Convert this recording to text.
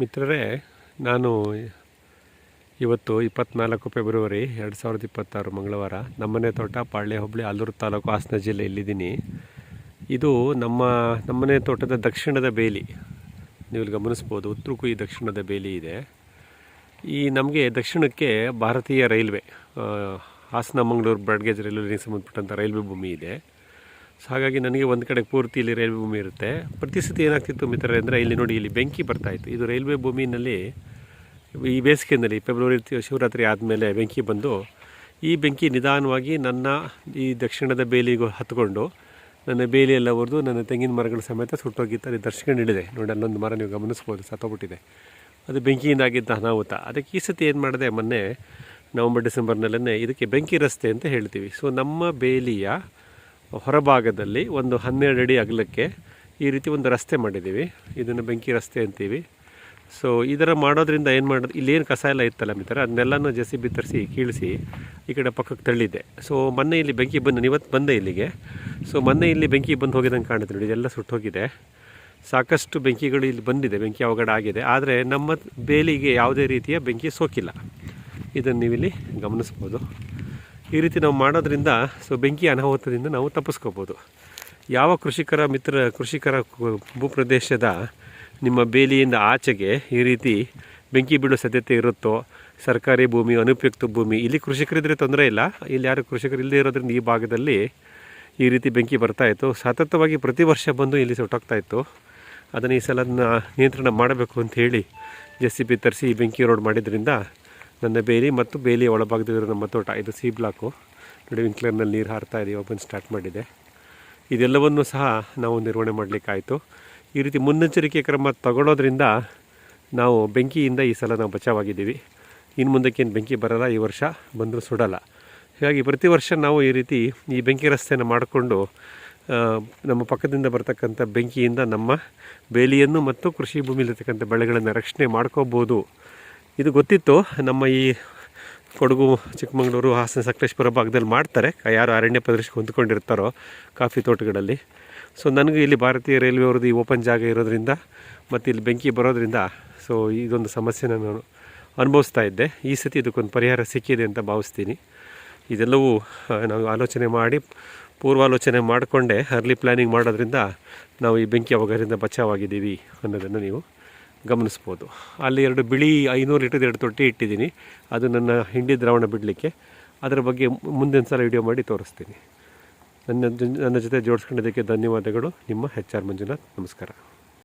ಮಿತ್ರರೇ, ನಾನು ಇವತ್ತು 24 ಫೆಬ್ರವರಿ 2026 ಮಂಗಳವಾರ ನಮ್ಮನೆ ತೋಟ ಪಾಳ್ಯ ಹೋಬಳಿ ಆಲೂರು ತಾಲೂಕು ಹಾಸನ ಜಿಲ್ಲೆ ಇಲ್ಲಿದ್ದೀನಿ. ಇದು ನಮ್ಮನೆ ತೋಟದ ದಕ್ಷಿಣದ ಬೇಲಿ. ನೀವು ಇಲ್ಲಿ ಗಮನಿಸ್ಬೋದು, ಉತ್ತರಕ್ಕೂ ಈ ದಕ್ಷಿಣದ ಬೇಲಿ ಇದೆ. ನಮಗೆ ದಕ್ಷಿಣಕ್ಕೆ ಭಾರತೀಯ railway Hassan Mangaluru broad gauge railway ಲೈನ್ಗೆ ಸಂಬಂಧಪಟ್ಟಂಥ ರೈಲ್ವೆ ಭೂಮಿ ಇದೆ. ಸೊ ಹಾಗಾಗಿ ನನಗೆ ಒಂದು ಕಡೆ ಪೂರ್ತಿ ಇಲ್ಲಿ ರೈಲ್ವೆ ಭೂಮಿ ಇರುತ್ತೆ. ಪ್ರತಿ ಸತಿ ಏನಾಗ್ತಿತ್ತು ಮಿತ್ರರೇ ಅಂದರೆ, ಇಲ್ಲಿ ನೋಡಿ, ಇಲ್ಲಿ ಬೆಂಕಿ ಬರ್ತಾಯಿತ್ತು. ಇದು ರೈಲ್ವೆ ಭೂಮಿನಲ್ಲಿ ಈ ಬೇಸಿಗೆಯಲ್ಲಿ ಫೆಬ್ರವರಿ ಶಿವರಾತ್ರಿ ಆದಮೇಲೆ ಬೆಂಕಿ ಬಂದು, ಈ ಬೆಂಕಿ ನಿಧಾನವಾಗಿ ನನ್ನ ಈ ದಕ್ಷಿಣದ ಬೇಲಿಗೂ ಹತ್ಕೊಂಡು ನನ್ನ ಬೇಲಿಯೆಲ್ಲ ಹೊಡೆದು ನನ್ನ ತೆಂಗಿನ ಮರಗಳ ಸಮೇತ ಸುಟ್ಟೋಗಿತ್ತು. ಅದು ದರ್ಶನ ಹಿಡಿದೆ ನೋಡಿ, ಅಲ್ಲೊಂದು ಮರ ನೀವು ಗಮನಿಸ್ಬೋದು, ಸತ್ತೋಗ್ಬಿಟ್ಟಿದೆ. ಅದು ಬೆಂಕಿಯಿಂದಾಗಿದ್ದ ಅನಾಹುತ. ಅದಕ್ಕೆ ಈ ಸತಿ ಏನು ಮಾಡಿದೆ, ಮೊನ್ನೆ ನವಂಬರ್ ಡಿಸೆಂಬರ್ನಲ್ಲೇ ಇದಕ್ಕೆ ಬೆಂಕಿ ರಸ್ತೆ ಅಂತ ಹೇಳ್ತೀವಿ. ಸೊ ನಮ್ಮ ಬೇಲಿಯ ಹೊರಭಾಗದಲ್ಲಿ ಒಂದು 12 ಅಡಿ ಅಗಲಕ್ಕೆ ಈ ರೀತಿ ಒಂದು ರಸ್ತೆ ಮಾಡಿದ್ದೀವಿ. ಇದನ್ನು ಬೆಂಕಿ ರಸ್ತೆ ಅಂತೀವಿ. ಸೊ ಇದರ ಮಾಡೋದ್ರಿಂದ ಏನು ಮಾಡೋದು, ಇಲ್ಲೇನು ಕಸ ಎಲ್ಲ ಇತ್ತಲ್ಲ ಮಿತ್ರ, ಅದನ್ನೆಲ್ಲನೂ JCB ತರಿಸಿ ಕೀಳಿಸಿ ಈ ಕಡೆ ಪಕ್ಕಕ್ಕೆ ತಳ್ಳಿದ್ದೆ. ಸೊ ಮೊನ್ನೆ ಇಲ್ಲಿ ಬೆಂಕಿ ಬಂದು, ಇವತ್ತು ಬಂದೆ ಇಲ್ಲಿಗೆ. ಸೊ ಮೊನ್ನೆ ಇಲ್ಲಿ ಬೆಂಕಿ ಬಂದು ಹೋಗಿದಂಗೆ ಕಾಣುತ್ತೆ ನೋಡಿ, ಇದೆಲ್ಲ ಸುಟ್ಟೋಗಿದೆ. ಸಾಕಷ್ಟು ಬೆಂಕಿಗಳು ಇಲ್ಲಿ ಬಂದಿದೆ, ಬೆಂಕಿ ಅವಘಡ ಆಗಿದೆ. ಆದರೆ ನಮ್ಮ ಬೇಲಿಗೆ ಯಾವುದೇ ರೀತಿಯ ಬೆಂಕಿ ಸೋಕಿಲ್ಲ. ಇದನ್ನು ನೀವಿಲ್ಲಿ ಗಮನಿಸ್ಬೋದು. ಈ ರೀತಿ ನಾವು ಮಾಡೋದ್ರಿಂದ ಬೆಂಕಿ ಅನಾಹುತದಿಂದ ನಾವು ತಪ್ಪಿಸ್ಕೋಬೋದು. ಯಾವ ಕೃಷಿಕರ ಭೂಪ್ರದೇಶದ ನಿಮ್ಮ ಬೇಲಿಯಿಂದ ಆಚೆಗೆ ಈ ರೀತಿ ಬೆಂಕಿ ಬೀಳೋ ಸಾಧ್ಯತೆ ಇರುತ್ತೋ, ಸರ್ಕಾರಿ ಭೂಮಿ, ಅನುಪಯುಕ್ತ ಭೂಮಿ, ಇಲ್ಲಿ ಕೃಷಿಕರಿದ್ದರೆ ತೊಂದರೆ ಇಲ್ಲ. ಇಲ್ಲಿ ಯಾರು ಕೃಷಿಕರು ಇಲ್ಲದೆ ಇರೋದ್ರಿಂದ ಈ ಭಾಗದಲ್ಲಿ ಈ ರೀತಿ ಬೆಂಕಿ ಬರ್ತಾಯಿತ್ತು. ಸತತವಾಗಿ ಪ್ರತಿ ವರ್ಷ ಬಂದು ಇಲ್ಲಿ ಸುಟ್ಟೋಗ್ತಾಯಿತ್ತು. ಅದನ್ನು ಈ ಸಲ ನಿಯಂತ್ರಣ ಮಾಡಬೇಕು ಅಂತ ಹೇಳಿ JCB ತರಿಸಿ ಈ ಬೆಂಕಿ ರೋಡ್ ಮಾಡಿದ್ರಿಂದ ನನ್ನ ಬೇಲಿ ಮತ್ತು ಬೇಲಿಯ ಒಳಭಾಗದಲ್ಲಿರೋ ನಮ್ಮ ತೋಟ, ಇದು C ಬ್ಲಾಕು ನೋಡಿ, ವಿಂಕ್ಲರ್ನಲ್ಲಿ ನೀರು ಹಾರ್ತಾ ಇದೆ, ಓಪನ್ ಸ್ಟಾರ್ಟ್ ಮಾಡಿದೆ. ಇದೆಲ್ಲವನ್ನೂ ಸಹ ನಾವು ನಿರ್ವಹಣೆ ಮಾಡಲಿಕ್ಕಾಯಿತು. ಈ ರೀತಿ ಮುನ್ನೆಚ್ಚರಿಕೆ ಕ್ರಮ ತಗೊಳ್ಳೋದ್ರಿಂದ ನಾವು ಬೆಂಕಿಯಿಂದ ಈ ಸಲ ನಾವು ಬಚಾವಾಗಿದ್ದೀವಿ. ಇನ್ನು ಮುಂದಕ್ಕೇನು ಬೆಂಕಿ ಬರೋಲ್ಲ, ಈ ವರ್ಷ ಬಂದರೂ ಸುಡಲ್ಲ. ಹೀಗಾಗಿ ಪ್ರತಿ ವರ್ಷ ನಾವು ಈ ರೀತಿ ಈ ಬೆಂಕಿ ರಸ್ತೆಯನ್ನು ಮಾಡಿಕೊಂಡು ನಮ್ಮ ಪಕ್ಕದಿಂದ ಬರ್ತಕ್ಕಂಥ ಬೆಂಕಿಯಿಂದ ನಮ್ಮ ಬೇಲಿಯನ್ನು ಮತ್ತು ಕೃಷಿ ಭೂಮಿಲಿರ್ತಕ್ಕಂಥ ಬೆಳೆಗಳನ್ನು ರಕ್ಷಣೆ ಮಾಡ್ಕೋಬೋದು. ಇದು ಗೊತ್ತಿತ್ತು. ನಮ್ಮ ಈ ಕೊಡಗು, ಚಿಕ್ಕಮಗಳೂರು, ಹಾಸನ, ಸಕಲೇಶಪುರ ಭಾಗದಲ್ಲಿ ಮಾಡ್ತಾರೆ, ಯಾರು ಅರಣ್ಯ ಪ್ರದೇಶಕ್ಕೆ ಹೊಂದ್ಕೊಂಡಿರ್ತಾರೋ ಕಾಫಿ ತೋಟಗಳಲ್ಲಿ. ಸೊ ನನಗೆ ಇಲ್ಲಿ ಭಾರತೀಯ ರೈಲ್ವೆ ಅವ್ರದ್ದು ಈ ಓಪನ್ ಜಾಗ ಇರೋದ್ರಿಂದ ಮತ್ತು ಇಲ್ಲಿ ಬೆಂಕಿ ಬರೋದ್ರಿಂದ ಸೊ ಇದೊಂದು ಸಮಸ್ಯೆನ ನಾನು ಅನುಭವಿಸ್ತಾ ಇದ್ದೆ. ಈ ಸತಿ ಇದಕ್ಕೊಂದು ಪರಿಹಾರ ಸಿಕ್ಕಿದೆ ಅಂತ ಭಾವಿಸ್ತೀನಿ. ಇದೆಲ್ಲವೂ ನಾವು ಆಲೋಚನೆ ಮಾಡಿ, ಪೂರ್ವಾಲೋಚನೆ ಮಾಡಿಕೊಂಡೆ ಅರ್ಲಿ ಪ್ಲ್ಯಾನಿಂಗ್ ಮಾಡೋದ್ರಿಂದ ನಾವು ಈ ಬೆಂಕಿ ಅವಘಡದಿಂದ ಬಚಾವಾಗಿದ್ದೀವಿ ಅನ್ನೋದನ್ನು ನೀವು ಗಮನಿಸ್ಬೋದು. ಅಲ್ಲಿ 2 ಬಿಳಿ 500 ಲೀಟರ್ದು 2 ತೊಟ್ಟಿ ಇಟ್ಟಿದ್ದೀನಿ. ಅದು ನನ್ನ ಹಿಂಡಿ ದ್ರಾವಣ ಬಿಡಲಿಕ್ಕೆ. ಅದರ ಬಗ್ಗೆ ಮುಂದಿನ ಸಲ ವಿಡಿಯೋ ಮಾಡಿ ತೋರಿಸ್ತೀನಿ. ನನ್ನ ಜೊತೆ ಜೋಡಿಸ್ಕೊಂಡಿದ್ದಕ್ಕೆ ಧನ್ಯವಾದಗಳು. ನಿಮ್ಮ HR ಮಂಜುನಾಥ್. ನಮಸ್ಕಾರ.